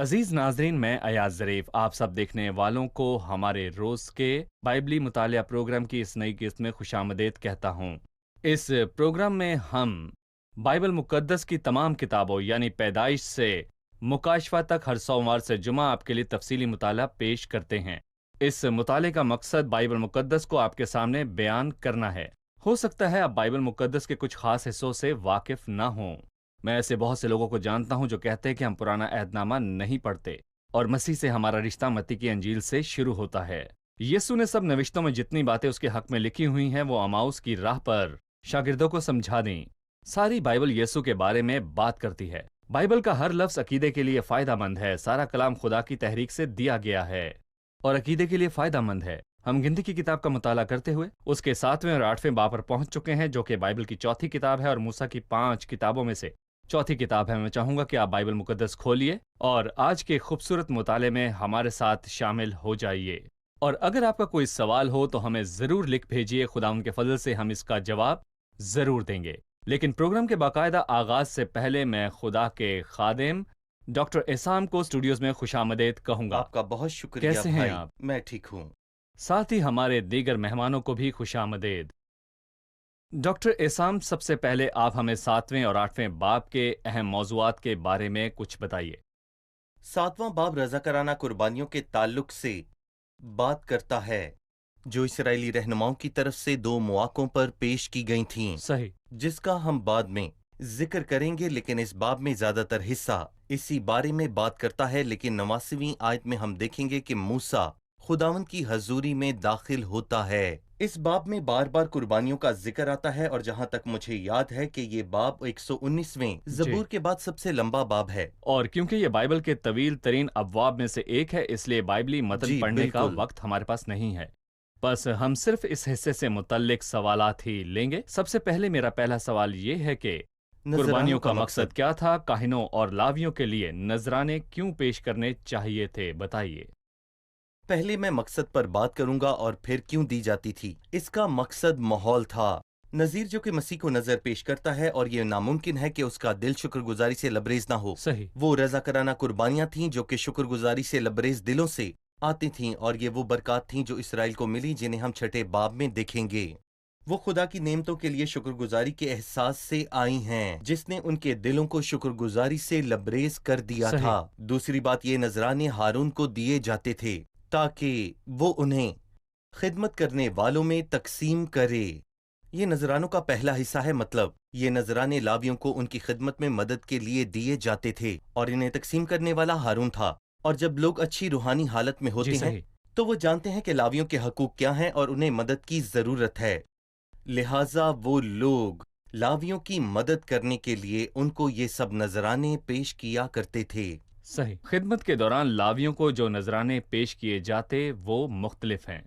अजीज नाजरीन, मैं अयाज ज़रीफ आप सब देखने वालों को हमारे रोज़ के बाइबली मुतालिया प्रोग्राम की इस नई किस्त में खुशामदीद कहता हूँ। इस प्रोग्राम में हम बाइबल मुकद्दस की तमाम किताबों यानी पैदाइश से मुकाशवा तक हर सोमवार से जुमा आपके लिए तफसीली मुताला पेश करते हैं। इस मुताले का मकसद बाइबल मुकद्दस को आपके सामने बयान करना है। हो सकता है आप बाइबल मुकद्दस के कुछ खास हिस्सों से वाकिफ ना हों। मैं ऐसे बहुत से लोगों को जानता हूं जो कहते हैं कि हम पुराना अहदनामा नहीं पढ़ते और मसीह से हमारा रिश्ता मत्ती की अंजील से शुरू होता है। यीशु ने सब नविश्तों में जितनी बातें उसके हक में लिखी हुई हैं वो अमाउस की राह पर शागिर्दों को समझा दें। सारी बाइबल यीशु के बारे में बात करती है। बाइबल का हर लफ्ज अकीदे के लिए फायदामंद है। सारा कलाम खुदा की तहरीक से दिया गया है और अकीदे के लिए फायदामंद है। हम गिनती की किताब का मुताला करते हुए उसके 7वें और 8वें बाब पर पहुंच चुके हैं, जो कि बाइबल की चौथी किताब है और मूसा की 5 किताबों में से चौथी किताब है। मैं चाहूंगा कि आप बाइबल मुकद्दस खोलिए और आज के खूबसूरत मुताले में हमारे साथ शामिल हो जाइए। और अगर आपका कोई सवाल हो तो हमें जरूर लिख भेजिए। खुदा उनके फजल से हम इसका जवाब जरूर देंगे। लेकिन प्रोग्राम के बाकायदा आगाज से पहले मैं खुदा के खादिम डॉक्टर एसाम को स्टूडियोज में खुशामदीद कहूंगा। आपका बहुत शुक्रिया कैसे भाई। हैं आप? मैं ठीक हूँ। साथ ही हमारे दीगर मेहमानों को भी खुशामदीद। डॉक्टर एसाम, सबसे पहले आप हमें 7वें और 8वें बाब के अहम मौज़ूआत के बारे में कुछ बताइए। 7वां बाब रज़ाकाराना कुर्बानियों के ताल्लुक से बात करता है जो इसराइली रहनुमाओं की तरफ से 2 मौक़ों पर पेश की गई थीं, सही। जिसका हम बाद में जिक्र करेंगे। लेकिन इस बाब में ज्यादातर हिस्सा इसी बारे में बात करता है। लेकिन 89वीं आयत में हम देखेंगे कि मूसा खुदावंद की हजूरी में दाखिल होता है। इस बाब में बार बार कुर्बानियों का जिक्र आता है और जहां तक मुझे याद है कि ये बाब 119वें ज़बूर के बाद सबसे लंबा बाब है। और क्योंकि ये बाइबल के तवील तरीन अबवाब में से एक है, इसलिए बाइबली मतन जी पढ़ने का बिल्कुल। वक्त हमारे पास नहीं है। बस हम सिर्फ इस हिस्से से मुतल्लिक सवालात ही लेंगे। सबसे पहले मेरा पहला सवाल ये है कि कुर्बानियों का मकसद क्या था? काहिनों और लावियों के लिए नजराने क्यों पेश करने चाहिए थे? बताइए। पहले मैं मकसद पर बात करूंगा और फिर क्यों दी जाती थी। इसका मकसद माहौल था। नजीर जो कि मसीह को नजर पेश करता है और ये नामुमकिन है कि उसका दिल शुक्रगुजारी से लबरेज ना हो। सही। वो रज़ाकाराना कुर्बानियां थीं जो कि शुक्रगुजारी से लबरेज दिलों से आती थीं, और ये वो बरकत थीं जो इसराइल को मिली, जिन्हें हम छठे बाब में देखेंगे। वो खुदा की नेमतों के लिए शुक्रगुजारी के एहसास से आई हैं, जिसने उनके दिलों को शुक्रगुजारी से लबरेज कर दिया सही। था। दूसरी बात, ये नजराने हारून को दिए जाते थे ताकि वो उन्हें खिदमत करने वालों में तकसीम करे। ये नजरानों का पहला हिस्सा है, मतलब ये नजराने लावियों को उनकी खिदमत में मदद के लिए दिए जाते थे और इन्हें तकसीम करने वाला हारून था। और जब लोग अच्छी रूहानी हालत में जी होते हैं सही। तो वो जानते हैं कि लावियों के हकूक क्या हैं और उन्हें मदद की जरूरत है। लिहाजा वो लोग लावियों की मदद करने के लिए उनको ये सब नजराने पेश किया करते थे। सही। खिदमत के दौरान लावियों को जो नजराने पेश किए जाते वो मुख्तलिफ हैं।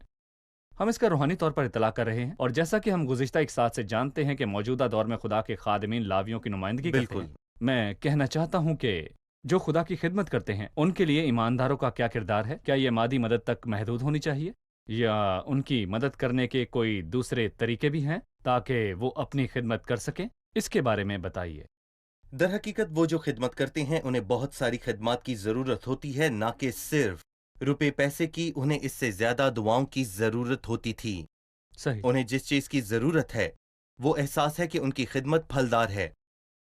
हम इसका रूहानी तौर पर इतला कर रहे हैं, और जैसा कि हम गुज़िश्ता एक साथ से जानते हैं कि मौजूदा दौर में खुदा के खादिमीन लावियों की नुमाइंदगी करते बिल्कुल। हैं। मैं कहना चाहता हूं कि जो खुदा की खिदमत करते हैं उनके लिए ईमानदारों का क्या किरदार है? क्या ये मादी मदद तक महदूद होनी चाहिए या उनकी मदद करने के कोई दूसरे तरीके भी हैं ताकि वो अपनी खिदमत कर सकें? इसके बारे में बताइए। दर हकीकत वो जो खिदमत करते हैं उन्हें बहुत सारी खिदमत की जरूरत होती है, ना कि सिर्फ रुपए पैसे की। उन्हें इससे ज्यादा दुआओं की जरूरत होती थी। सही। उन्हें जिस चीज की जरूरत है वो एहसास है कि उनकी खिदमत फलदार है।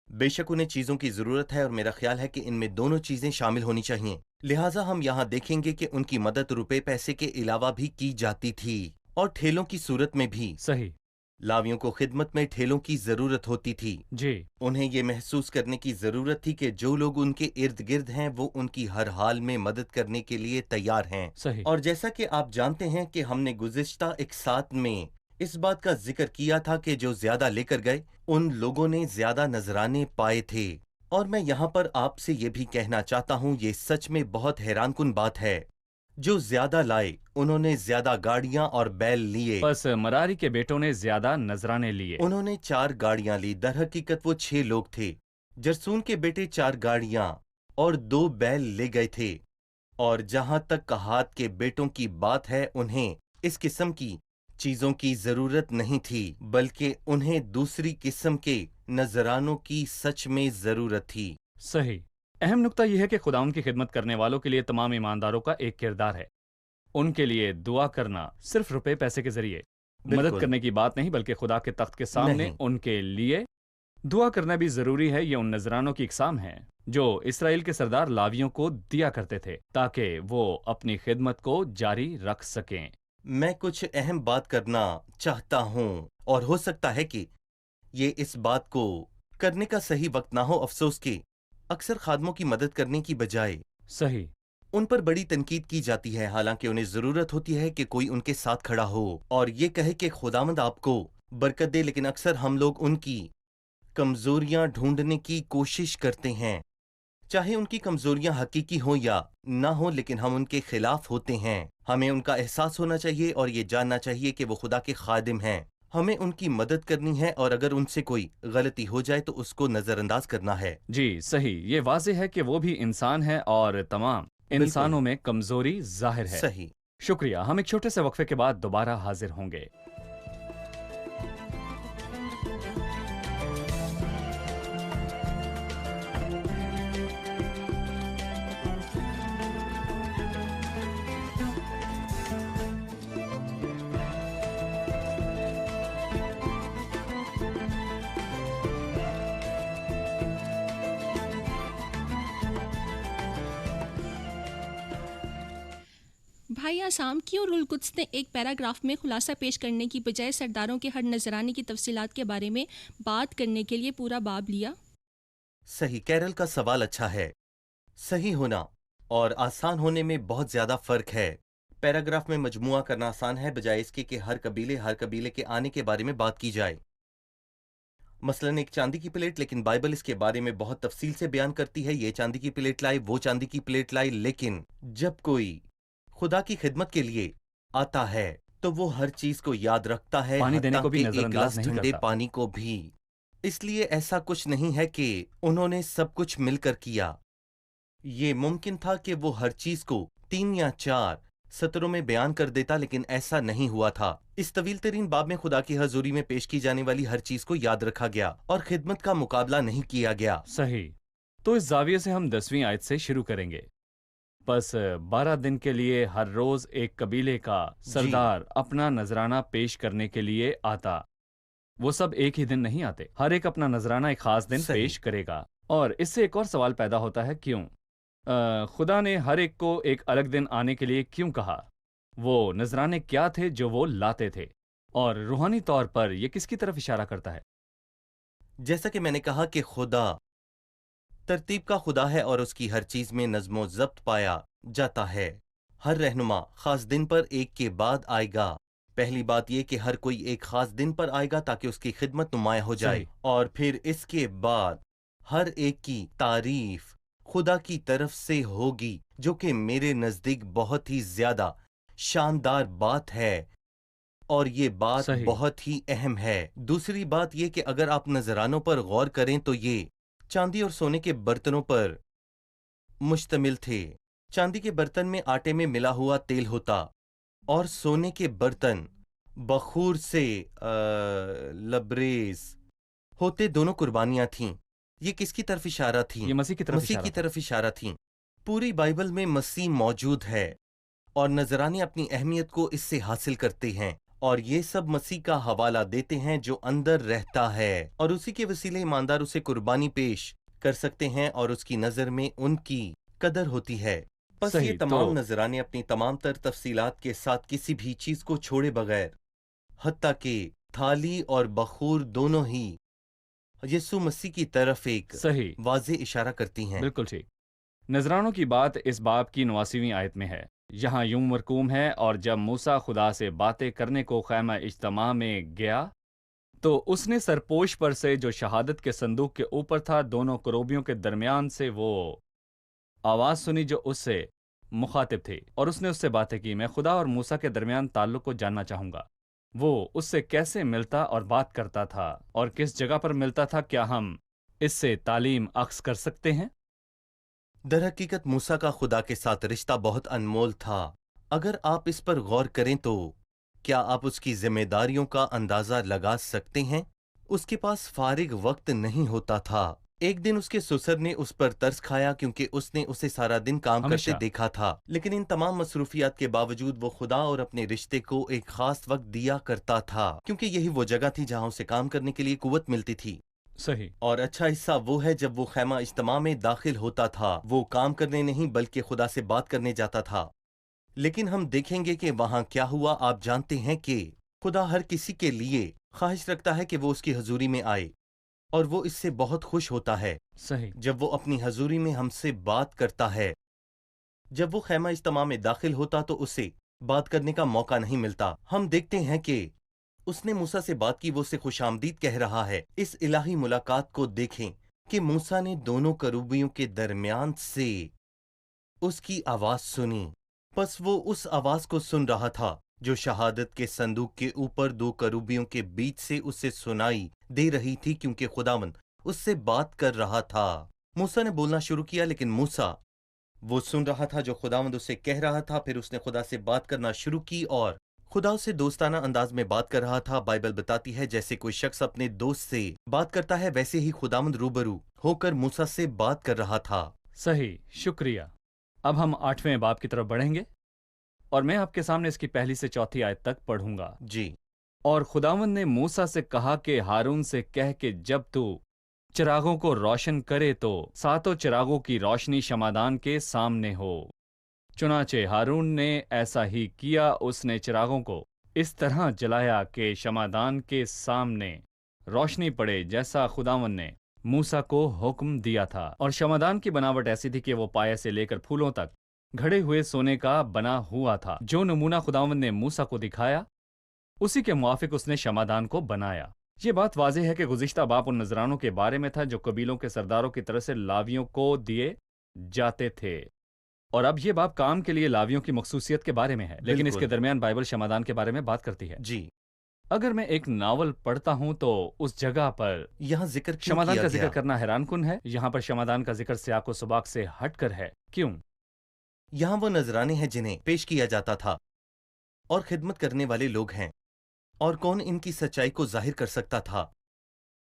बेशक उन्हें चीजों की जरूरत है और मेरा ख्याल है कि इनमें दोनों चीजें शामिल होनी चाहिए। लिहाजा हम यहाँ देखेंगे कि उनकी मदद रुपए पैसे के अलावा भी की जाती थी और ठेलों की सूरत में भी। सही। लावियों को खिदमत में ठेलों की जरूरत होती थी। जी। उन्हें ये महसूस करने की जरूरत थी कि जो लोग उनके इर्द गिर्द हैं वो उनकी हर हाल में मदद करने के लिए तैयार हैं। सही। और जैसा कि आप जानते हैं कि हमने गुज़िश्ता एक साथ में इस बात का जिक्र किया था कि जो ज्यादा लेकर गए उन लोगों ने ज्यादा नजराने पाए थे। और मैं यहाँ पर आपसे ये भी कहना चाहता हूँ, ये सच में बहुत हैरानकुन बात है। जो ज्यादा लाए उन्होंने ज्यादा गाड़ियां और बैल लिए। बस मरारी के बेटों ने ज्यादा नजराने लिए। उन्होंने 4 गाड़ियां ली। दर हकीकत वो 6 लोग थे। जरसून के बेटे 4 गाड़ियां और 2 बैल ले गए थे। और जहां तक कहात के बेटों की बात है, उन्हें इस किस्म की चीजों की जरूरत नहीं थी, बल्कि उन्हें दूसरी किस्म के नजरानों की सच में जरूरत थी। सही। अहम नुक्ता यह है कि खुदावंद की खिदमत करने वालों के लिए तमाम ईमानदारों का एक किरदार है। उनके लिए दुआ करना सिर्फ रुपए पैसे के जरिए मदद बिल्कुल करने की बात नहीं, बल्कि खुदा के तख्त के सामने नहीं। उनके लिए दुआ करना भी जरूरी है। ये उन नजरानों की इकसाम है जो इसराइल के सरदार लावियों को दिया करते थे ताकि वो अपनी खिदमत को जारी रख सकें। मैं कुछ अहम बात करना चाहता हूँ, और हो सकता है कि ये इस बात को करने का सही वक्त ना हो। अफसोस कि अक्सर खादमों की मदद करने की बजाय सही। उन पर बड़ी तनकीद की जाती है, हालांकि उन्हें जरूरत होती है कि कोई उनके साथ खड़ा हो और ये कहे कि खुदावंद आपको बरकत दे। लेकिन अक्सर हम लोग उनकी कमजोरियां ढूंढने की कोशिश करते हैं, चाहे उनकी कमजोरियां हकीकी हो या ना हो, लेकिन हम उनके खिलाफ होते हैं। हमें उनका एहसास होना चाहिए और ये जानना चाहिए कि वो खुदा के खादिम हैं। हमें उनकी मदद करनी है, और अगर उनसे कोई गलती हो जाए तो उसको नजरअंदाज करना है। जी सही। ये वाज़ेह है कि वो भी इंसान है और तमाम बिल्कुल इंसानों में कमजोरी जाहिर है। सही। शुक्रिया। हम एक छोटे से वक्फे के बाद दोबारा हाजिर होंगे। भाई आसाम, क्यों रुल कुद्स ने एक पैराग्राफ में खुलासा पेश करने की बजाय सरदारों के हर नजराने की तफसीलात के बारे में बात करने के लिए पूरा बाब लिया? सही। कैरल का सवाल अच्छा है। सही होना और आसान होने में बहुत ज्यादा फर्क है। पैराग्राफ में मजमुआ करना आसान है, बजाय इसके कि हर कबीले के आने के बारे में बात की जाए। मसलन एक चांदी की प्लेट, लेकिन बाइबल इसके बारे में बहुत तफसील से बयान करती है। ये चांदी की प्लेट लाई, वो चांदी की प्लेट लाई। लेकिन जब कोई खुदा की खिदमत के लिए आता है तो वो हर चीज को याद रखता है, पानी देने हत्ता को भी के एक नजरअंदाज गिलास नहीं ठंडे करता। पानी को भी। इसलिए ऐसा कुछ नहीं है कि उन्होंने सब कुछ मिलकर किया। ये मुमकिन था कि वो हर चीज को 3 या 4 सत्रों में बयान कर देता, लेकिन ऐसा नहीं हुआ था। इस तवील तरीन बाब में खुदा की हजूरी में पेश की जाने वाली हर चीज को याद रखा गया और खिदमत का मुकाबला नहीं किया गया। सही। तो इस जाविये से हम 10वीं आयत से शुरू करेंगे। बस 12 दिन के लिए हर रोज एक कबीले का जी सरदार अपना नजराना पेश करने के लिए आता। वो सब एक ही दिन नहीं आते, हर एक अपना नजराना एक खास दिन सही। पेश करेगा। और इससे एक और सवाल पैदा होता है, क्यों खुदा ने हर एक को एक अलग दिन आने के लिए क्यों कहा? वो नजराने क्या थे जो वो लाते थे? और रूहानी तौर पर यह किसकी तरफ इशारा करता है? जैसा कि मैंने कहा कि खुदा तरतीब का खुदा है और उसकी हर चीज में नज्मो जब्त पाया जाता है। हर रहनुमा खास दिन पर एक के बाद आएगा। पहली बात यह कि हर कोई एक खास दिन पर आएगा ताकि उसकी खिदमत नुमाया हो जाए, सही। और फिर इसके बाद हर एक की तारीफ खुदा की तरफ से होगी, जो कि मेरे नजदीक बहुत ही ज्यादा शानदार बात है, और ये बात सही। बहुत ही अहम है। दूसरी बात यह कि अगर आप नजरानों पर गौर करें तो ये चांदी और सोने के बर्तनों पर मुश्तमिल थे। चांदी के बर्तन में आटे में मिला हुआ तेल होता और सोने के बर्तन बखूर से लबरेज होते। दोनों कुर्बानियां थीं। ये किसकी तरफ इशारा थीं? ये मसीह की तरफ मसीह इशारा की था। तरफ इशारा थीं। पूरी बाइबल में मसीह मौजूद है और नजराने अपनी अहमियत को इससे हासिल करते हैं, और ये सब मसीह का हवाला देते हैं जो अंदर रहता है, और उसी के वसीले ईमानदार उसे कुर्बानी पेश कर सकते हैं और उसकी नजर में उनकी कदर होती है। बस ये सही। तमाम नजराने अपनी तमाम तर तफसीलात के साथ किसी भी चीज को छोड़े बगैर, हत्ता कि थाली और बखूर दोनों ही यीशु मसीह की तरफ एक सही। वाज़े इशारा करती हैं। बिल्कुल ठीक। नजरानों की बात इस बाब की 89वीं आयत में है। यहाँ यूं मरकूम है, और जब मूसा खुदा से बातें करने को खैमा इज्तमा में गया तो उसने सरपोश पर से जो शहादत के संदूक के ऊपर था, दोनों करोबियों के दरमियान से वो आवाज सुनी जो उससे मुखातिब थी, और उसने उससे बातें की। मैं खुदा और मूसा के दरमियान ताल्लुक को जानना चाहूंगा। वो उससे कैसे मिलता और बात करता था और किस जगह पर मिलता था? क्या हम इससे तालीम अक्स कर सकते हैं? दर हकीकत मूसा का खुदा के साथ रिश्ता बहुत अनमोल था। अगर आप इस पर गौर करें तो क्या आप उसकी जिम्मेदारियों का अंदाजा लगा सकते हैं? उसके पास फारिग वक्त नहीं होता था। ایک دن اس کے سسر نے اس پر ترس کھایا کیونکہ اس نے اسے سارا دن کام کرتے ہمیشہ دیکھا تھا، لیکن ان تمام مصروفیات کے باوجود وہ خدا اور اپنے رشتے کو ایک خاص وقت دیا کرتا تھا، کیونکہ یہی وہ جگہ تھی جہاں اسے کام کرنے کے لیے قوت ملتی تھی۔ صحیح، اور اچھا حصہ وہ ہے جب وہ خیمہ اجتماع میں داخل ہوتا تھا، وہ کام کرنے نہیں بلکہ خدا سے بات کرنے جاتا تھا۔ لیکن ہم دیکھیں گے کہ وہاں کیا ہوا۔ آپ جانتے ہیں کہ خدا ہر کسی کے لیے خواہش رکھتا ہے کہ وہ اس کی حضوری میں آئے، اور وہ اس سے بہت خوش ہوتا ہے صحیح، جب وہ اپنی حضوری میں ہم سے بات کرتا ہے۔ جب وہ خیمہ اجتماع میں داخل ہوتا تو اسے بات کرنے کا موقع نہیں ملتا۔ ہم دیکھتے ہیں کہ اس نے موسیٰ سے بات کی، وہ اسے خوش آمدید کہہ رہا ہے۔ اس الہی ملاقات کو دیکھیں کہ موسیٰ نے دونوں کروبیوں کے درمیان سے اس کی آواز سنی، پس وہ اس آواز کو سن رہا تھا جو شہادت کے صندوق کے اوپر دو کروبیوں کے بیچ سے اسے سنائی دے رہی تھی، کیونکہ خداوند اس سے بات کر رہا تھا۔ موسیٰ نے بولنا شروع کیا، لیکن موسیٰ وہ سن رہا تھا جو خداوند اسے کہہ رہا تھا۔ پھر اس نے خدا سے بات کرنا شروع کی اور خدا اسے دوستانہ انداز میں بات کر رہا تھا۔ بائبل بتاتی ہے جیسے کوئی شخص اپنے دوست سے بات کرتا ہے، ویسے ہی خداوند روبرو ہو کر موسیٰ سے بات کر رہا تھا۔ صحیح، شکریہ۔ اب ہم 8ویں باب کی طرف بڑھیں گے، اور میں آپ کے سامنے اس کی پہلی سے 4 آیت تک پڑھوں گا۔ جی، اور خداوند نے موسیٰ سے کہا کہ ہارون سے کہہ کہ جب تو چراغوں کو روشن کرے تو 7 چراغوں کی روشنی شمعدان کے سامنے ہو۔ چنانچہ ہارون نے ایسا ہی کیا، اس نے چراغوں کو اس طرح جلایا کہ شمعدان کے سامنے روشنی پڑے جیسا خداوند نے موسیٰ کو حکم دیا تھا۔ اور شمعدان کی بناوٹ ایسی تھی کہ وہ پائے سے لے کر پھولوں تک گھڑے ہوئے سونے کا بنا ہوا تھا۔ جو نمونہ خداوند نے موسیٰ کو دکھایا اسی کے موافق اس نے شمعدان کو بنایا۔ یہ بات واضح ہے کہ گزشتہ باب ان نذرانوں کے بارے میں تھا جو قبیلوں کے سرداروں کی طرف سے لاویوں کو دیے جاتے تھے، اور اب یہ باب کام کے لیے لاویوں کی مخصوصیت کے بارے میں ہے، لیکن اس بالکل۔ کے درمیان بائبل شمعدان کے بارے میں بات کرتی ہے۔ جی، اگر میں ایک ناول پڑھتا ہوں تو اس جگہ پر یہاں ذکر کیوں شمعدان کیا کا گیا؟ ذکر کرنا حیران کن ہے۔ یہاں پر شمعدان کا ذکر سیاق و سباق سے ہٹ کر ہے۔ کیوں؟ یہاں وہ نذرانے ہیں جنہیں پیش کیا جاتا تھا اور خدمت کرنے والے لوگ ہیں، اور کون ان کی سچائی کو ظاہر کر سکتا تھا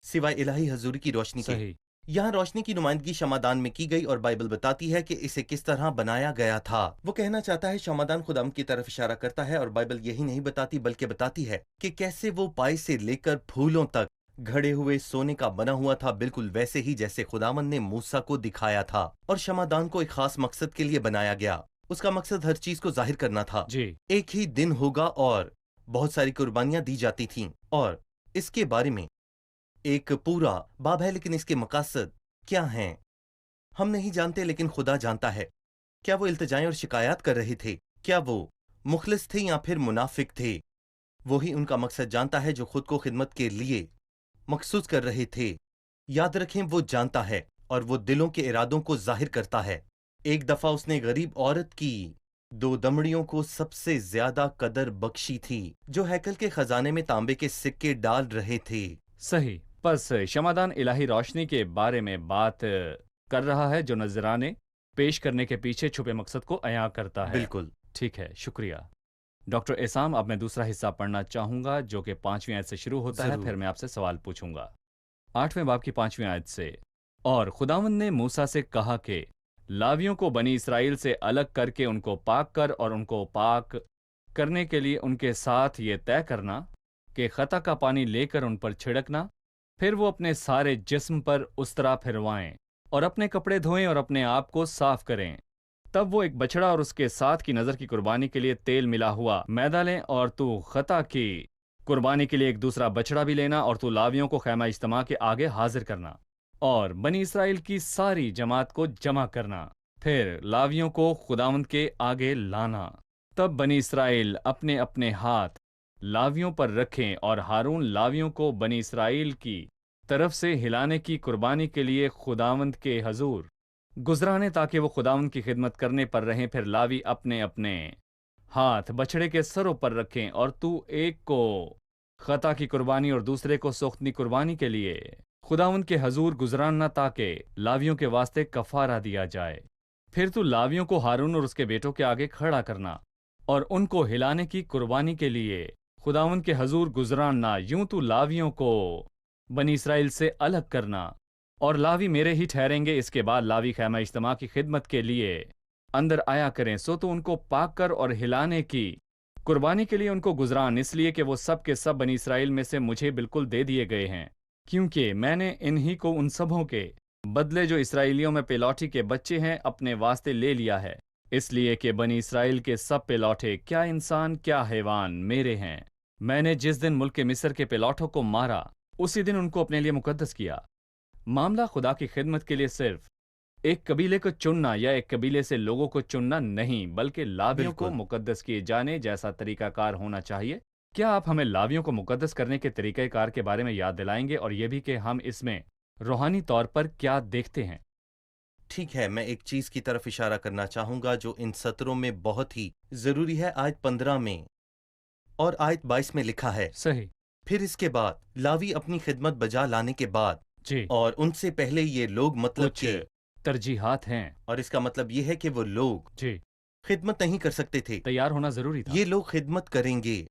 سوائے الہی حضوری کی روشنی کے؟ صحیح، یہاں روشنی کی نمائندگی شمعدان میں کی گئی، اور بائبل بتاتی ہے کہ اسے کس طرح بنایا گیا تھا۔ وہ کہنا چاہتا ہے شمعدان خداوند کی طرف اشارہ کرتا ہے، اور بائبل یہی نہیں بتاتی بلکہ بتاتی ہے کہ کیسے وہ پائے سے لے کر پھولوں تک گھڑے ہوئے سونے کا بنا ہوا تھا، بالکل ویسے ہی جیسے خداوند نے موسیٰ کو دکھایا تھا۔ اور شمعدان کو ایک خاص مقصد کے لیے بنایا گیا۔ اس کا مقصد ہر چیز کو ظاہر کرنا تھا۔ جی، ایک ہی دن ہوگا اور بہت ساری قربانیاں دی جاتی تھیں، اور اس کے بارے میں ایک پورا باب ہے، لیکن اس کے مقاصد کیا ہیں ہم نہیں جانتے، لیکن خدا جانتا ہے۔ کیا وہ التجائیں اور شکایات کر رہے تھے؟ کیا وہ مخلص تھے یا پھر منافق تھے؟ وہی ان کا مقصد جانتا ہے جو خود کو خدمت کے لیے مخصوص کر رہے تھے۔ یاد رکھیں وہ جانتا ہے اور وہ دلوں کے ارادوں کو ظاہر کرتا ہے۔ ایک دفعہ اس نے غریب عورت کی 2 دمڑیوں کو سب سے زیادہ قدر بخشی تھی جو ہیکل کے خزانے میں تانبے کے سکے ڈال رہے تھے۔ صحیح۔ پس شمعدان الہی روشنی کے بارے میں بات کر رہا ہے جو نذرانے پیش کرنے کے پیچھے چھپے مقصد کو عیاں کرتا ہے۔ بالکل۔ ٹھیک ہے، شکریہ ڈاکٹر احسام۔ اب میں دوسرا حصہ پڑھنا چاہوں گا جو کہ 5ویں آیت سے شروع ہوتا ہے، ضرور۔ پھر میں آپ سے سوال پوچھوں گا۔ 8ویں باب کی 5ویں آیت سے، اور خداوند نے موسیٰ سے کہا کہ لاویوں کو بنی اسرائیل سے الگ کر کے ان کو پاک کر، اور ان کو پاک کرنے کے لیے ان کے ساتھ یہ طے کرنا کہ خطا کا پانی لے کر ان پر چھڑکنا، پھر وہ اپنے سارے جسم پر اس طرح پھروائیں اور اپنے کپڑے دھوئیں اور اپنے آپ کو صاف کریں۔ تب وہ ایک بچڑا اور اس کے ساتھ کی نظر کی قربانی کے لیے تیل ملا ہوا میدا لیں، اور تو خطا کی قربانی کے لیے ایک دوسرا بچڑا بھی لینا، اور تو لاویوں کو خیمہ اجتماع کے آگے حاضر کرنا اور بنی اسرائیل کی ساری جماعت کو جمع کرنا، پھر لاویوں کو خداوند کے آگے لانا۔ تب بنی اسرائیل اپنے اپنے ہاتھ لاویوں پر رکھیں، اور ہارون لاویوں کو بنی اسرائیل کی طرف سے ہلانے کی قربانی کے لیے خداوند کے حضور گزرانے تاکہ وہ خداوند کی خدمت کرنے پر رہیں۔ پھر لاوی اپنے اپنے ہاتھ بچڑے کے سروں پر رکھیں، اور تو ایک کو خطا کی قربانی اور دوسرے کو سوختنی قربانی کے لیے خداوند کے حضور گزراننا تاکہ لاویوں کے واسطے کفارہ دیا جائے۔ پھر تو لاویوں کو ہارون اور اس کے بیٹوں کے آگے کھڑا کرنا اور ان کو ہلانے کی قربانی کے لیے خداوند کے حضور گزراننا۔ یوں تو لاویوں کو بنی اسرائیل سے الگ کرنا اور लावी मेरे ही ठहरेंगे। इसके बाद लावी खैमा इज्तिमा की खिदमत के लिए अंदर आया करें। सो तो उनको पाक कर और हिलाने की कुर्बानी के लिए उनको गुजरान, इसलिए कि वो सब के सब बनी इसराइल में से मुझे बिल्कुल दे दिए गए हैं, क्योंकि मैंने इन्हीं को उन सबों के बदले जो इसराइलियों में पेलौठी के बच्चे हैं अपने वास्ते ले लिया है। इसलिए कि बनी इसराइल के सब पेलौठे, क्या इंसान क्या हैवान, मेरे हैं। मैंने जिस दिन मुल्क मिस्र के पेलौठों को मारा उसी दिन उनको अपने लिए मुकद्दस किया। मामला खुदा की खिदमत के लिए सिर्फ एक कबीले को चुनना या एक कबीले से लोगों को चुनना नहीं, बल्कि लावियों को बिल्कुल। मुकद्दस किए जाने जैसा तरीकाकार होना चाहिए। क्या आप हमें लावियों को मुकद्दस करने के तरीक़ाकार के बारे में याद दिलाएंगे, और ये भी कि हम इसमें रूहानी तौर पर क्या देखते हैं? ठीक है, मैं एक चीज की तरफ इशारा करना चाहूंगा जो इन सत्रों में बहुत ही जरूरी है। आयत 15 में और आयत 22 में लिखा है, सही। फिर इसके बाद लावी अपनी खिदमत बजा लाने के बाद जी। और उनसे पहले ये लोग मतलब कुछ के, तरजीहात हैं। और इसका मतलब ये है कि वो लोग जी। खिदमत नहीं कर सकते थे। तैयार होना जरूरी था। ये लोग खिदमत करेंगे,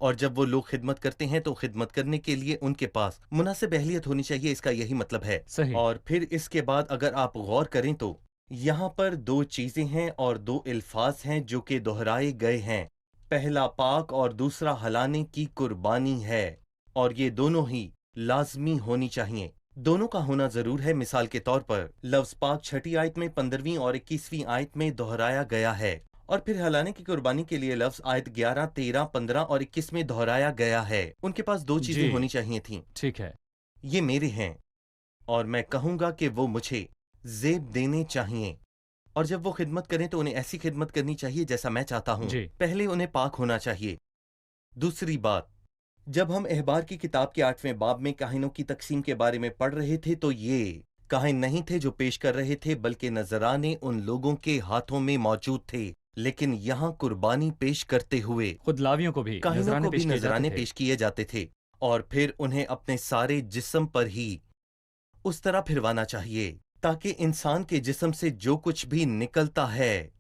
और जब वो लोग खिदमत करते हैं तो खिदमत करने के लिए उनके पास मुनासिब अहलियत होनी चाहिए, इसका यही मतलब है। सही। और फिर इसके बाद अगर आप गौर करें तो यहाँ पर दो चीजें हैं और दो अल्फाज हैं जो कि दोहराए गए हैं। पहला पाक और दूसरा हलाने की कुर्बानी है, और ये दोनों ही लाजमी होनी चाहिए। दोनों का होना जरूर है। मिसाल के तौर पर लफ्ज पाक 6ठी आयत में 15वीं और 21वीं आयत में दोहराया गया है, और फिर हलाने की कुर्बानी के लिए लफ्ज आयत 11, 13, 15 और 21 में दोहराया गया है। उनके पास दो चीजें जी। होनी चाहिए थीं। ठीक है। ये मेरे हैं, और मैं कहूंगा कि वो मुझे जेब देने चाहिए, और जब वो खिदमत करें तो उन्हें ऐसी खिदमत करनी चाहिए जैसा मैं चाहता हूं। जी। पहले उन्हें पाक होना चाहिए। दूसरी बात, जब हम अहबार की किताब के 8वें बाब में काहिनों की तकसीम के बारे में पढ़ रहे थे तो ये काहिन नहीं थे जो पेश कर रहे थे, बल्कि नजराने उन लोगों के हाथों में मौजूद थे। लेकिन यहाँ कुर्बानी पेश करते हुए खुद लावियों को भी काहिनों नजराने को भी पेश किए नजराने जाते थे। पेश किए जाते थे, और फिर उन्हें अपने सारे जिस्म पर ही उस तरह फिरवाना चाहिए ताकि इंसान के जिस्म से जो कुछ भी निकलता है,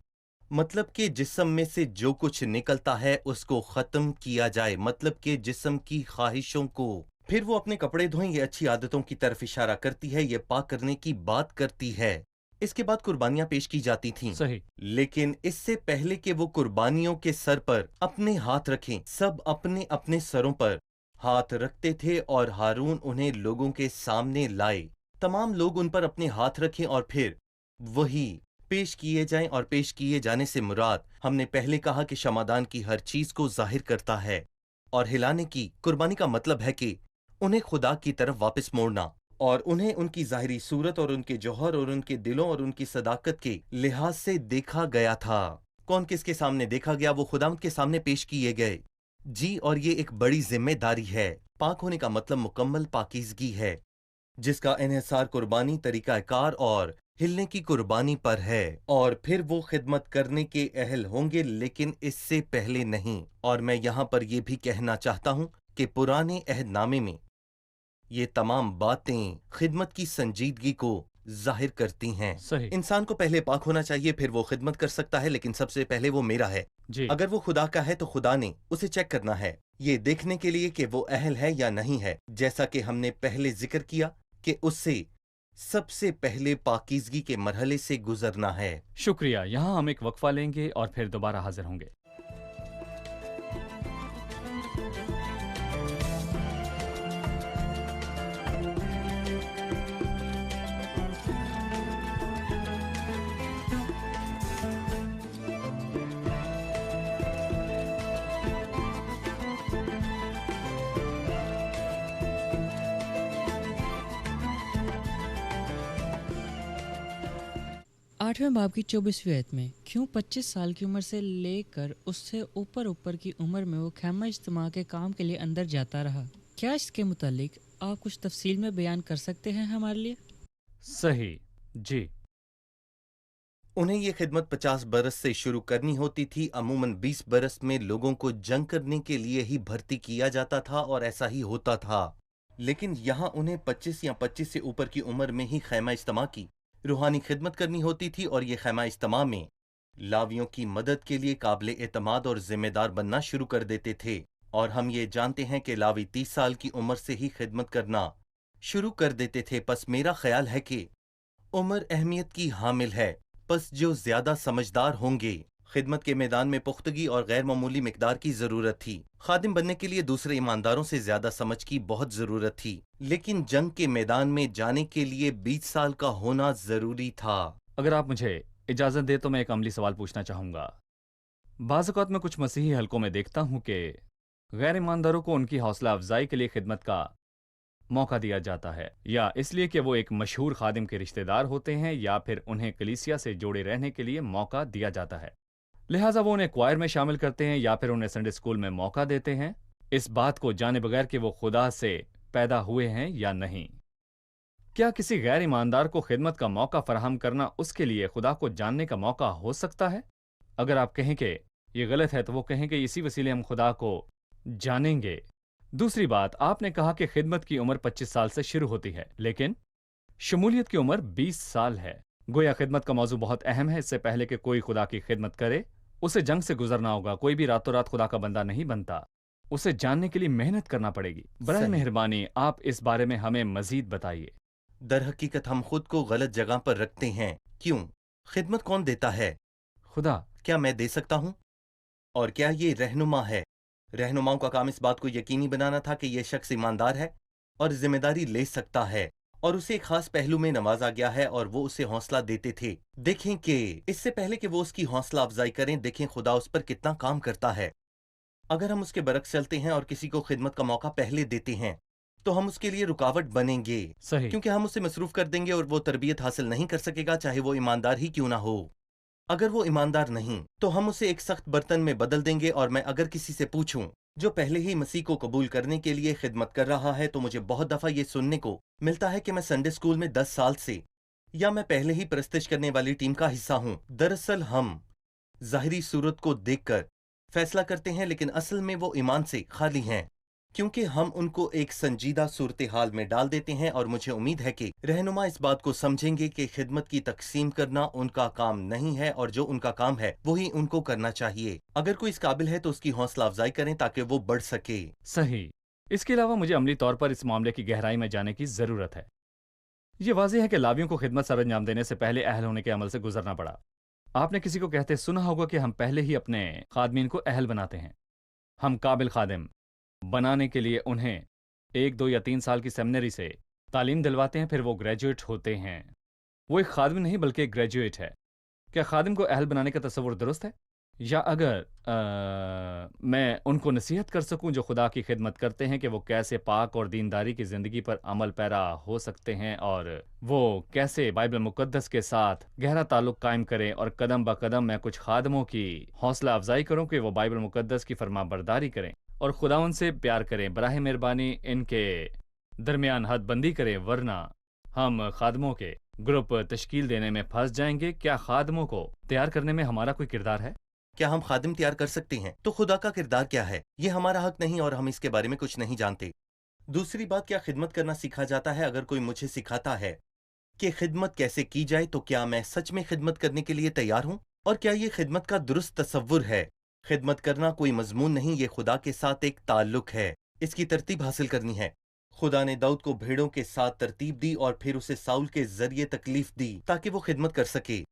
मतलब कि जिस्म में से जो कुछ निकलता है उसको खत्म किया जाए, मतलब कि जिस्म की ख्वाहिशों को। फिर वो अपने कपड़े धोएं। ये अच्छी आदतों की तरफ इशारा करती है, ये पाक करने की बात करती है। इसके बाद कुर्बानियां पेश की जाती थीं। सही। लेकिन इससे पहले कि वो कुर्बानियों के सर पर अपने हाथ रखें, सब अपने अपने सरों पर हाथ रखते थे और हारून उन्हें लोगों के सामने लाए। तमाम लोग उन पर अपने हाथ रखें और फिर वही पेश किए जाएं। और पेश किए जाने से मुराद, हमने पहले कहा कि शमादान की हर चीज को जाहिर करता है, और हिलाने की कुर्बानी का मतलब है कि उन्हें खुदा की तरफ वापस मोड़ना, और उन्हें उनकी जाहिरी सूरत और उनके जौहर और उनके दिलों और उनकी सदाकत के लिहाज से देखा गया था। कौन किसके सामने देखा गया? वो खुदावंद के सामने पेश किए गए। जी, और ये एक बड़ी जिम्मेदारी है। पाक होने का मतलब मुकम्मल पाकीज़गी है, जिसका इन्हिसार कुर्बानी, तरीकाकार और हिलने की कुर्बानी पर है। और फिर वो खिदमत करने के अहल होंगे, लेकिन इससे पहले नहीं। और मैं यहाँ पर यह भी कहना चाहता हूँ कि पुराने अहदनामे में ये तमाम बातें खिदमत की संजीदगी को जाहिर करती हैं। सही। इंसान को पहले पाक होना चाहिए, फिर वो खिदमत कर सकता है, लेकिन सबसे पहले वो मेरा है। जी। अगर वो खुदा का है तो खुदा ने उसे चेक करना है, ये देखने के लिए कि वो अहल है या नहीं है। जैसा कि हमने पहले जिक्र किया कि उससे सबसे पहले पाकीज़गी के मरहले से गुजरना है। शुक्रिया। यहाँ हम एक वक्फा लेंगे और फिर दोबारा हाजिर होंगे। आठवें बाब की 24वीं आयत में, क्यों 25 साल की उम्र से लेकर उससे ऊपर की उम्र में वो खैमा इज्तिमा के काम के लिए अंदर जाता रहा। क्या इसके मुतालिक आप कुछ तफसील में बयान कर सकते हैं हमारे लिए? सही। जी। उन्हें ये खिदमत 50 बरस से शुरू करनी होती थी। अमूमन 20 बरस में लोगों को जंग करने के लिए ही भर्ती किया जाता था, और ऐसा ही होता था। लेकिन यहाँ उन्हें 25 या 25 से ऊपर की उम्र में ही खैमा इज्तिमा की रूहानी खिदमत करनी होती थी, और ये खैमा इज्तिमा में लावियों की मदद के लिए काबिल एतमाद और जिम्मेदार बनना शुरू कर देते थे। और हम ये जानते हैं कि लावी 30 साल की उम्र से ही खिदमत करना شروع کر دیتے تھے. پس میرا خیال ہے کہ عمر اہمیت کی حامل ہے. پس جو زیادہ سمجھدار ہوں گے. خدمت کے میدان میں پختگی اور غیر معمولی مقدار کی ضرورت تھی. خادم بننے کے لیے دوسرے ایمانداروں سے زیادہ سمجھ کی بہت ضرورت تھی. لیکن جنگ کے میدان میں جانے کے لیے 20 سال کا ہونا ضروری تھا. اگر آپ مجھے اجازت دے تو میں ایک عملی سوال پوچھنا چاہوں گا. بعض اوقات میں کچھ مسیحی حلقوں میں دیکھتا ہوں کہ غیر ایمانداروں کو ان کی حوصلہ افزائی کے لیے خدمت کا موقع دیا جاتا ہے، یا اس لیے کہ وہ ایک مشہور خادم کے رشتہ دار ہوتے ہیں، یا پھر انہیں کلیسیا سے جوڑے رہنے کے لیے موقع دیا جاتا ہے. لہٰذا وہ انہیں کوائر میں شامل کرتے ہیں یا پھر انہیں سنڈے اسکول میں موقع دیتے ہیں، اس بات کو جانے بغیر کہ وہ خدا سے پیدا ہوئے ہیں یا نہیں. کیا کسی غیر ایماندار کو خدمت کا موقع فراہم کرنا اس کے لیے خدا کو جاننے کا موقع ہو سکتا ہے؟ اگر آپ کہیں کہ یہ غلط ہے تو وہ کہیں کہ اسی وسیلے ہم خدا کو جانیں گے. دوسری بات، آپ نے کہا کہ خدمت کی عمر 25 سال سے شروع ہوتی ہے، لیکن شمولیت کی عمر 20 سال ہے. گویا خدمت کا موضوع بہت اہم ہے. اس سے پہلے کہ کوئی خدا کی خدمت کرے اسے جنگ سے گزرنا ہوگا. کوئی بھی راتوں رات خدا کا بندہ نہیں بنتا. اسے جاننے کے لیے محنت کرنا پڑے گی. براہ صحیح. مہربانی آپ اس بارے میں ہمیں مزید بتائیے. در حقیقت ہم خود کو غلط جگہ پر رکھتے ہیں. کیوں؟ خدمت کون دیتا ہے؟ خدا. کیا میں دے سکتا ہوں؟ اور کیا یہ رہنما ہے؟ رہنماؤں کا کام اس بات کو یقینی بنانا تھا کہ یہ شخص ایماندار ہے اور ذمہ داری لے سکتا ہے، اور اسے ایک خاص پہلو میں نوازا گیا ہے، اور وہ اسے حوصلہ دیتے تھے. دیکھیں کہ اس سے پہلے کہ وہ اس کی حوصلہ افزائی کریں، دیکھیں خدا اس پر کتنا کام کرتا ہے. اگر ہم اس کے برعکس چلتے ہیں اور کسی کو خدمت کا موقع پہلے دیتے ہیں تو ہم اس کے لیے رکاوٹ بنیں گے، صحیح. کیونکہ ہم اسے مصروف کر دیں گے اور وہ تربیت حاصل نہیں کر سکے گا، چاہے وہ ایماندار ہی کیوں نہ ہو. اگر وہ ایماندار نہیں تو ہم اسے ایک سخت برتن میں بدل دیں گے. اور میں اگر کسی سے پوچھوں جو پہلے ہی مسیح کو قبول کرنے کے لیے خدمت کر رہا ہے، تو مجھے بہت دفعہ یہ سننے کو ملتا ہے کہ میں سنڈے اسکول میں 10 سال سے، یا میں پہلے ہی پرستش کرنے والی ٹیم کا حصہ ہوں. دراصل ہم ظاہری صورت کو دیکھ کر فیصلہ کرتے ہیں، لیکن اصل میں وہ ایمان سے خالی ہیں، کیونکہ ہم ان کو ایک سنجیدہ صورتحال میں ڈال دیتے ہیں. اور مجھے امید ہے کہ رہنما اس بات کو سمجھیں گے کہ خدمت کی تقسیم کرنا ان کا کام نہیں ہے، اور جو ان کا کام ہے وہی ان کو کرنا چاہیے. اگر کوئی اس قابل ہے تو اس کی حوصلہ افزائی کریں تاکہ وہ بڑھ سکے. صحیح. اس کے علاوہ مجھے عملی طور پر اس معاملے کی گہرائی میں جانے کی ضرورت ہے. یہ واضح ہے کہ لاویوں کو خدمت سر انجام دینے سے پہلے اہل ہونے کے عمل سے گزرنا پڑا. آپ نے کسی کو کہتے سنا ہوگا کہ ہم پہلے ہی اپنے خادمین کو اہل بناتے ہیں. ہم قابل خادم بنانے کے لیے انہیں 1، 2 یا 3 سال کی سیمنری سے تعلیم دلواتے ہیں، پھر وہ گریجویٹ ہوتے ہیں. وہ ایک خادم نہیں بلکہ ایک گریجویٹ ہے. کیا خادم کو اہل بنانے کا تصور درست ہے؟ یا اگر میں ان کو نصیحت کر سکوں جو خدا کی خدمت کرتے ہیں کہ وہ کیسے پاک اور دینداری کی زندگی پر عمل پیرا ہو سکتے ہیں، اور وہ کیسے بائبل مقدس کے ساتھ گہرا تعلق قائم کریں، اور قدم با قدم میں کچھ خادموں کی حوصلہ افزائی کروں کہ وہ بائبل مقدس کی فرما برداری کریں اور خدا ان سے پیار کریں. براہ مہربانی ان کے درمیان حد بندی کریں، ورنہ ہم خادموں کے گروپ تشکیل دینے میں پھنس جائیں گے. کیا خادموں کو تیار کرنے میں ہمارا کوئی کردار ہے؟ کیا ہم خادم تیار کر سکتے ہیں؟ تو خدا کا کردار کیا ہے؟ یہ ہمارا حق نہیں، اور ہم اس کے بارے میں کچھ نہیں جانتے. دوسری بات، کیا خدمت کرنا سیکھا جاتا ہے؟ اگر کوئی مجھے سکھاتا ہے کہ خدمت کیسے کی جائے تو کیا میں سچ میں خدمت کرنے کے لیے تیار ہوں؟ اور کیا یہ خدمت کا درست تصور ہے؟ خدمت کرنا کوئی مضمون نہیں، یہ خدا کے ساتھ ایک تعلق ہے. اس کی ترتیب حاصل کرنی ہے. خدا نے داؤد کو بھیڑوں کے ساتھ ترتیب دی اور پھر اسے ساؤل کے ذریعے تکلیف دی تاکہ وہ خدمت کر سکے.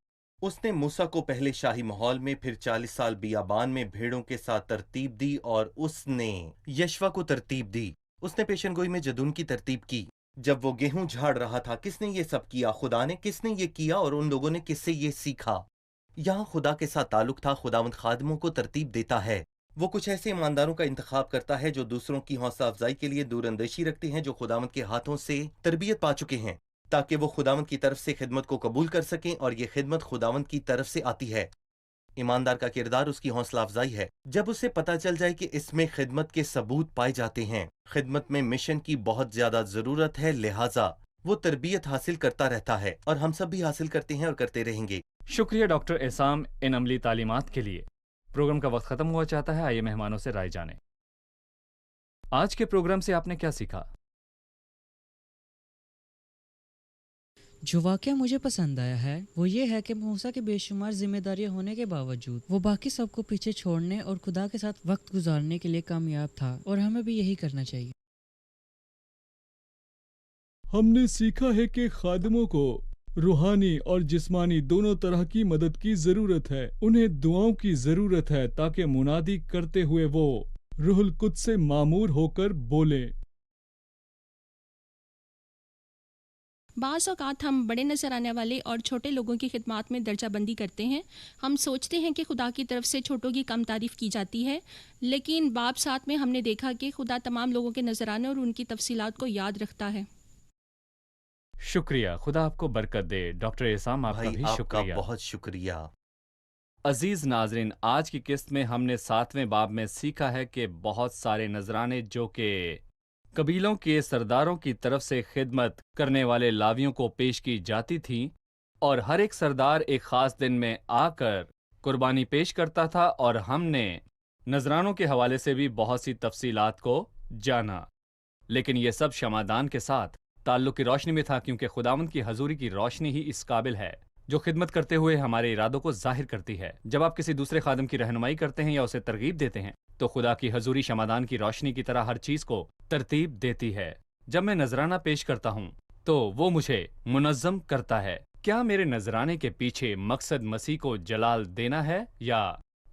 اس نے موسیٰ کو پہلے شاہی ماحول میں، پھر 40 سال بیابان میں بھیڑوں کے ساتھ ترتیب دی، اور اس نے یشوا کو ترتیب دی. اس نے پیشن گوئی میں جدون کی ترتیب کی. جب وہ گیہوں جھاڑ رہا تھا، کس نے یہ سب کیا؟ خدا نے. کس نے یہ کیا اور ان لوگوں نے کس سے یہ سیکھا؟ یہاں خدا کے ساتھ تعلق تھا. خداوند خادموں کو ترتیب دیتا ہے. وہ کچھ ایسے ایمانداروں کا انتخاب کرتا ہے جو دوسروں کی حوصلہ افزائی کے لیے دور اندیشی رکھتے ہیں، جو خداوند کے ہاتھوں سے تربیت پا چکے ہیں، تاکہ وہ خداوند کی طرف سے خدمت کو قبول کر سکیں. اور یہ خدمت خداوند کی طرف سے آتی ہے. ایماندار کا کردار اس کی حوصلہ افزائی ہے. جب اسے پتہ چل جائے کہ اس میں خدمت کے ثبوت پائے جاتے ہیں، خدمت میں مشن کی بہت زیادہ ضرورت ہے، لہٰذا وہ تربیت حاصل کرتا رہتا ہے، اور ہم سب بھی حاصل کرتے ہیں اور کرتے رہیں گے. شکریہ ڈاکٹر احسام ان عملی تعلیمات کے لیے. پروگرام کا وقت ختم ہوا چاہتا ہے. آئیے مہمانوں سے رائے جانیں. آج کے پروگرام سے آپ نے کیا سیکھا؟ جو واقعہ مجھے پسند آیا ہے وہ یہ ہے کہ موسیٰ کے بے شمار ذمہ داریاں ہونے کے باوجود وہ باقی سب کو پیچھے چھوڑنے اور خدا کے ساتھ وقت گزارنے کے لیے کامیاب تھا، اور ہمیں بھی یہی کرنا چاہیے. ہم نے سیکھا ہے کہ خادموں کو روحانی اور جسمانی دونوں طرح کی مدد کی ضرورت ہے۔ انہیں دعاؤں کی ضرورت ہے تاکہ منادی کرتے ہوئے وہ روح القدس سے معمور ہو کر بولیں۔ بعض اوقات ہم بڑے نظر آنے والے اور چھوٹے لوگوں کی خدمات میں درجہ بندی کرتے ہیں۔ ہم سوچتے ہیں کہ خدا کی طرف سے چھوٹوں کی کم تعریف کی جاتی ہے، لیکن باب 7 میں ہم نے دیکھا کہ خدا تمام لوگوں کے نذرانے اور ان کی تفصیلات کو یاد رکھتا ہے۔ شکریہ، خدا آپ کو برکت دے۔ ڈاکٹر احسام آپ کا بھائی بھی آپ کا شکریہ۔ بہت شکریہ۔ عزیز ناظرین، آج کی قسط میں ہم نے 7ویں باب میں سیکھا ہے کہ بہت سارے نذرانے جو کہ قبیلوں کے سرداروں کی طرف سے خدمت کرنے والے لاویوں کو پیش کی جاتی تھیں، اور ہر ایک سردار ایک خاص دن میں آ کر قربانی پیش کرتا تھا، اور ہم نے نذرانوں کے حوالے سے بھی بہت سی تفصیلات کو جانا، لیکن یہ سب شمعدان کے ساتھ تعلق کی روشنی میں تھا، کیونکہ خداوند کی حضوری کی روشنی ہی اس قابل ہے جو خدمت کرتے ہوئے ہمارے ارادوں کو ظاہر کرتی ہے۔ جب آپ کسی دوسرے خادم کی رہنمائی کرتے ہیں یا اسے ترغیب دیتے ہیں تو خدا کی حضوری شمعدان کی روشنی کی طرح ہر چیز کو ترتیب دیتی ہے۔ جب میں نذرانہ پیش کرتا ہوں تو وہ مجھے منظم کرتا ہے۔ کیا میرے نذرانے کے پیچھے مقصد مسیح کو جلال دینا ہے، یا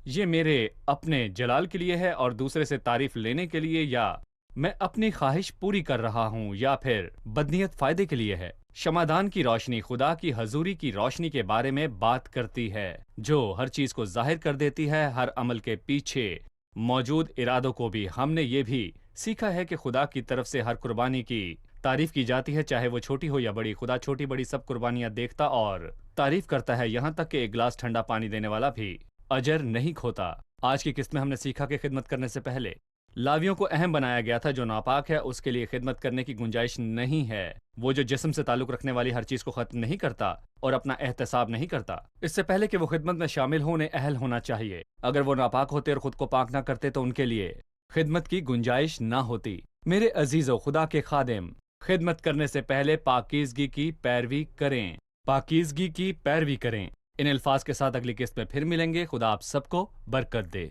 یہ میرے اپنے جلال کے لیے ہے اور دوسرے سے تعریف لینے کے لیے، یا میں اپنی خواہش پوری کر رہا ہوں، یا پھر بدنیت فائدے کے لیے ہے؟ شمعدان کی روشنی خدا کی حضوری کی روشنی کے بارے میں بات کرتی ہے، جو ہر چیز کو ظاہر کر دیتی ہے، ہر عمل کے پیچھے موجود ارادوں کو بھی۔ ہم نے یہ بھی سیکھا ہے کہ خدا کی طرف سے ہر قربانی کی تعریف کی جاتی ہے، چاہے وہ چھوٹی ہو یا بڑی۔ خدا چھوٹی بڑی سب قربانیاں دیکھتا اور تعریف کرتا ہے، یہاں تک کہ ایک گلاس ٹھنڈا پانی دینے والا بھی اجر نہیں کھوتا۔ آج کی قسط میں ہم نے سیکھا کہ خدمت کرنے سے پہلے لاویوں کو اہم بنایا گیا تھا۔ جو ناپاک ہے اس کے لیے خدمت کرنے کی گنجائش نہیں ہے۔ وہ جو جسم سے تعلق رکھنے والی ہر چیز کو ختم نہیں کرتا اور اپنا احتساب نہیں کرتا، اس سے پہلے کہ وہ خدمت میں شامل ہونے اہل ہونا چاہیے۔ اگر وہ ناپاک ہوتے اور خود کو پاک نہ کرتے تو ان کے لیے خدمت کی گنجائش نہ ہوتی۔ میرے عزیزو، خدا کے خادم خدمت کرنے سے پہلے پاکیزگی کی پیروی کریں۔ پاکیزگی کی پیروی کریں۔ ان الفاظ کے ساتھ اگلی قسط میں پھر ملیں گے۔ خدا آپ سب کو برکت دے۔